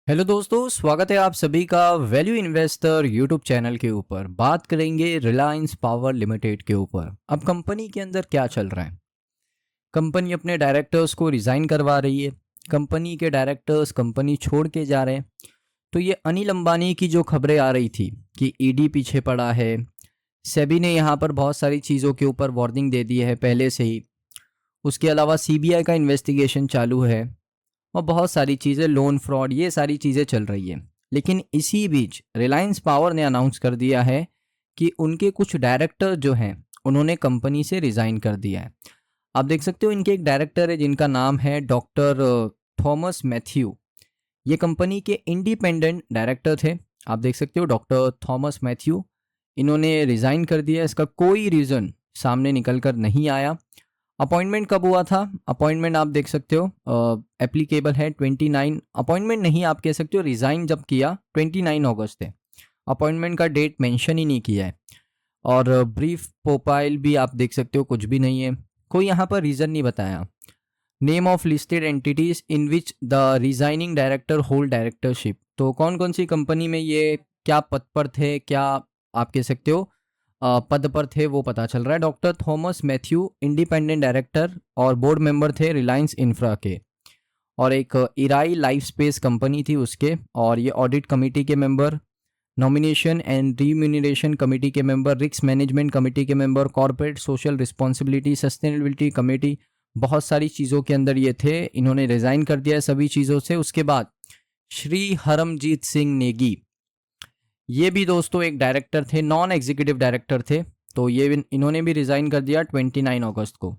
Hello दोस्तों, स्वागत है आप सभी का वैल्यू इन्वेस्टर यूट्यूब चैनल के ऊपर। बात करेंगे रिलायंस पावर लिमिटेड के ऊपर। अब कंपनी के अंदर क्या चल रहा है? कंपनी अपने डायरेक्टर्स को रिज़ाइन करवा रही है। कंपनी के डायरेक्टर्स कंपनी छोड़ के जा रहे हैं। तो ये अनिल अंबानी की जो खबरें आ रही थी कि ईडी पीछे पड़ा है, सेबी ने यहाँ पर बहुत सारी चीज़ों के ऊपर वार्निंग दे दी है पहले से ही। उसके अलावा सीबीआई का इन्वेस्टिगेशन चालू है और बहुत सारी चीज़ें, लोन फ्रॉड, ये सारी चीज़ें चल रही है। लेकिन इसी बीच रिलायंस पावर ने अनाउंस कर दिया है कि उनके कुछ डायरेक्टर जो हैं उन्होंने कंपनी से रिज़ाइन कर दिया है। आप देख सकते हो इनके एक डायरेक्टर है जिनका नाम है डॉक्टर थॉमस मैथ्यू। ये कंपनी के इंडिपेंडेंट डायरेक्टर थे। आप देख सकते हो डॉक्टर थॉमस मैथ्यू, इन्होंने रिज़ाइन कर दिया। इसका कोई रीज़न सामने निकल कर नहीं आया। अपॉइंटमेंट कब हुआ था? अपॉइंटमेंट आप देख सकते हो एप्लीकेबल है 29, अपॉइंटमेंट नहीं आप कह सकते हो, रिज़ाइन जब किया 29 अगस्त है। अपॉइंटमेंट का डेट मेंशन ही नहीं किया है। और ब्रीफ प्रोफाइल भी आप देख सकते हो, कुछ भी नहीं है। कोई यहाँ पर रीज़न नहीं बताया। Name of listed entities in which the resigning director hold directorship. तो कौन कौन सी कंपनी में ये क्या पद पर थे, क्या आप कह सकते हो पद पर थे, वो पता चल रहा है। Doctor Thomas Matthew independent director और बोर्ड मेंबर थे रिलायंस इंफ्रा के, और एक इराई लाइफ स्पेस कंपनी थी उसके। और ये ऑडिट कमेटी के member, nomination and remuneration committee के मेंबर, रिस्क मैनेजमेंट कमेटी के member, corporate social responsibility, sustainability committee, बहुत सारी चीज़ों के अंदर ये थे। इन्होंने रिज़ाइन कर दिया है सभी चीज़ों से। उसके बाद श्री हरमजीत सिंह नेगी, ये भी दोस्तों एक डायरेक्टर थे, नॉन एग्जीक्यूटिव डायरेक्टर थे। तो इन्होंने भी रिज़ाइन कर दिया 29 अगस्त को।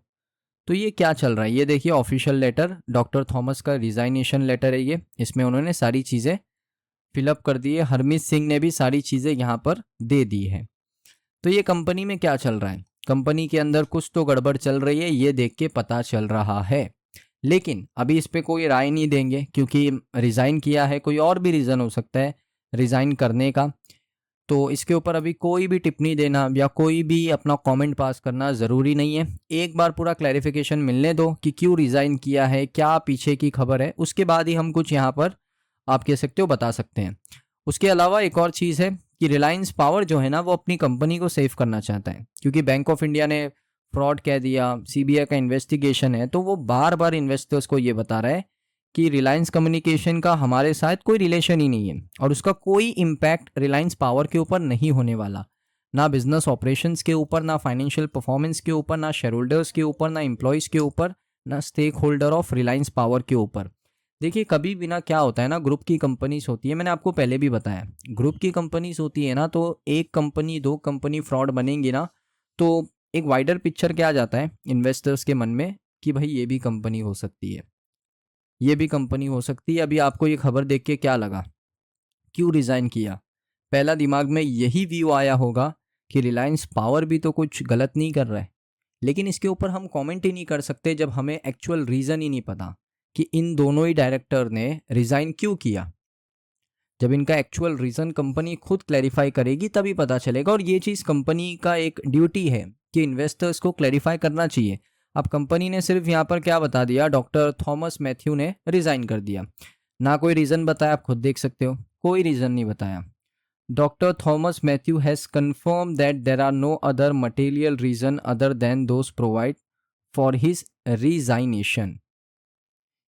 तो ये क्या चल रहा है? ये देखिए ऑफिशियल लेटर, डॉक्टर थॉमस का रिज़ाइनेशन लेटर है ये। इसमें उन्होंने सारी चीज़ें फिलअप कर दी है। हरमीत सिंह ने भी सारी चीज़ें यहाँ पर दे दी है। तो ये कंपनी में क्या चल रहा है? कंपनी के अंदर कुछ तो गड़बड़ चल रही है, ये देख के पता चल रहा है। लेकिन अभी इस पे कोई राय नहीं देंगे क्योंकि रिज़ाइन किया है। कोई और भी रीज़न हो सकता है रिज़ाइन करने का। तो इसके ऊपर अभी कोई भी टिप्पणी देना या कोई भी अपना कमेंट पास करना ज़रूरी नहीं है। एक बार पूरा क्लैरिफिकेशन मिलने दो कि क्यों रिज़ाइन किया है, क्या पीछे की खबर है, उसके बाद ही हम कुछ यहाँ पर आप कह सकते हो बता सकते हैं। उसके अलावा एक और चीज़ है कि रिलायंस पावर जो है ना, वो अपनी कंपनी को सेव करना चाहता है क्योंकि बैंक ऑफ इंडिया ने फ्रॉड कह दिया, सीबीआई का इन्वेस्टिगेशन है। तो वो बार बार इन्वेस्टर्स को ये बता रहा है कि रिलायंस कम्युनिकेशन का हमारे साथ कोई रिलेशन ही नहीं है और उसका कोई इम्पैक्ट रिलायंस पावर के ऊपर नहीं होने वाला। ना बिजनेस ऑपरेशंस के ऊपर, ना फाइनेंशियल परफॉर्मेंस के ऊपर, ना शेयर होल्डर्स के ऊपर, ना एम्प्लॉयज़ के ऊपर, ना stakeholder of Reliance Power के ऊपर। देखिए कभी भी ना क्या होता है ना, ग्रुप की कंपनीज होती है, मैंने आपको पहले भी बताया, ग्रुप की कंपनीज होती है ना, तो एक कंपनी दो कंपनी फ्रॉड बनेंगी ना, तो एक वाइडर पिक्चर क्या आ जाता है इन्वेस्टर्स के मन में कि भाई ये भी कंपनी हो सकती है, ये भी कंपनी हो सकती है। अभी आपको ये खबर देख के क्या लगा? क्यों रिज़ाइन किया? पहला दिमाग में यही व्यू आया होगा कि रिलायंस पावर भी तो कुछ गलत नहीं कर रहा है। लेकिन इसके ऊपर हम कमेंट ही नहीं कर सकते जब हमें एक्चुअल रीज़न ही नहीं पता कि इन दोनों ही डायरेक्टर ने रिज़ाइन क्यों किया। जब इनका एक्चुअल रीज़न कंपनी खुद क्लैरिफाई करेगी तभी पता चलेगा। और ये चीज़ कंपनी का एक ड्यूटी है कि इन्वेस्टर्स को क्लैरिफाई करना चाहिए। अब कंपनी ने सिर्फ यहाँ पर क्या बता दिया, डॉक्टर थॉमस मैथ्यू ने रिज़ाइन कर दिया, ना कोई रीज़न बताया। आप खुद देख सकते हो, कोई रीज़न नहीं बताया। Doctor Thomas Mathew has confirm that there are no other material reason other than those provide for his resignation.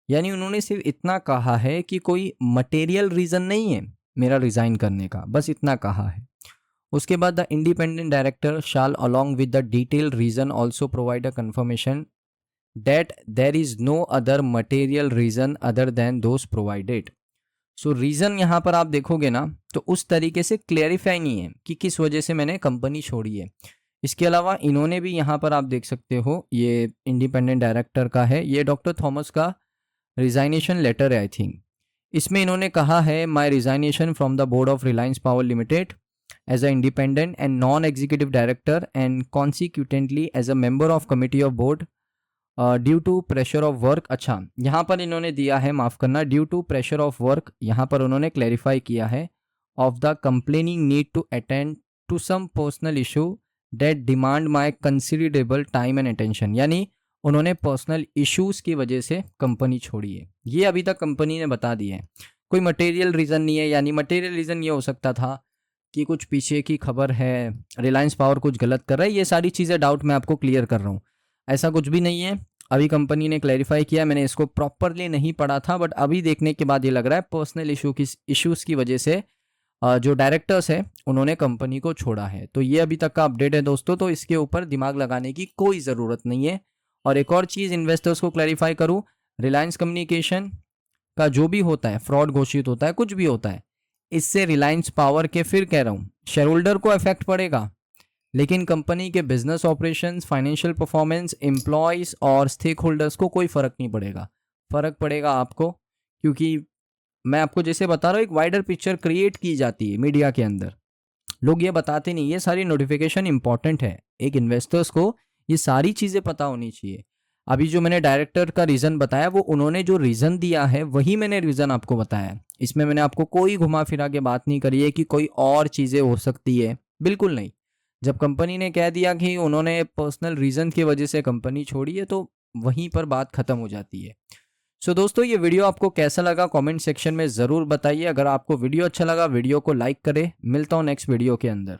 यानी उन्होंने सिर्फ इतना कहा है कि कोई मटेरियल रीज़न नहीं है मेरा रिज़ाइन करने का, बस इतना कहा है। उसके बाद the independent director shall along with the detail reason also provide a confirmation that there is no other material reason other than those provided. So reason यहाँ पर आप देखोगे ना, तो उस तरीके से क्लेरिफाई नहीं है कि किस वजह से मैंने कंपनी छोड़ी है। इसके अलावा इन्होंने भी यहाँ पर आप देख सकते हो, ये इंडिपेंडेंट डायरेक्टर का है, ये डॉक्टर थॉमस का रिजाइनेशन लेटर है आई थिंक। इसमें इन्होंने कहा है my resignation from the board of Reliance power limited as a independent and non executive director and consequently as a member of committee of board due to pressure of work. अच्छा, यहाँ पर इन्होंने दिया है, माफ़ करना, due to pressure of work, यहाँ पर उन्होंने क्लैरिफाई किया है of the complaining need to attend to some personal issue that demand my considerable time and attention. यानी उन्होंने पर्सनल इश्यूज़ की वजह से कंपनी छोड़ी है, ये अभी तक कंपनी ने बता दिया है। कोई मटेरियल रीज़न नहीं है। यानी मटेरियल रीज़न ये हो सकता था कि कुछ पीछे की खबर है, रिलायंस पावर कुछ गलत कर रहा है। ये सारी चीज़ें डाउट मैं आपको क्लियर कर रहा हूँ, ऐसा कुछ भी नहीं है। अभी कंपनी ने क्लैरिफाई किया, मैंने इसको प्रॉपरली नहीं पढ़ा था, बट अभी देखने के बाद ये लग रहा है पर्सनल इश्यूज़ की वजह से जो डायरेक्टर्स है उन्होंने कंपनी को छोड़ा है। तो ये अभी तक का अपडेट है दोस्तों, तो इसके ऊपर दिमाग लगाने की कोई ज़रूरत नहीं है। और एक और चीज़ इन्वेस्टर्स को क्लैरिफाई करूँ, रिलायंस कम्युनिकेशन का जो भी होता है, फ्रॉड घोषित होता है, कुछ भी होता है, इससे रिलायंस पावर के, फिर कह रहा हूँ, शेयर होल्डर को इफेक्ट पड़ेगा, लेकिन कंपनी के business operations, financial performance, employees और स्टेक होल्डर्स को कोई फ़र्क नहीं पड़ेगा। फ़र्क पड़ेगा आपको, क्योंकि मैं आपको जैसे बता रहा हूँ, एक वाइडर पिक्चर क्रिएट की जाती है मीडिया के अंदर। लोग ये बताते नहीं, ये सारी नोटिफिकेशन इंपॉर्टेंट है। एक इन्वेस्टर्स को ये सारी चीज़ें पता होनी चाहिए। अभी जो मैंने डायरेक्टर का रीज़न बताया, वो उन्होंने जो रीज़न दिया है वही मैंने रीज़न आपको बताया है। इसमें मैंने आपको कोई घुमा फिरा के बात नहीं करी है कि कोई और चीज़ें हो सकती है, बिल्कुल नहीं। जब कंपनी ने कह दिया कि उन्होंने पर्सनल रीज़न की वजह से कंपनी छोड़ी है, तो वहीं पर बात ख़त्म हो जाती है। सो दोस्तों, ये वीडियो आपको कैसा लगा कमेंट सेक्शन में ज़रूर बताइए। अगर आपको वीडियो अच्छा लगा, वीडियो को लाइक करें। मिलता हूँ नेक्स्ट वीडियो के अंदर।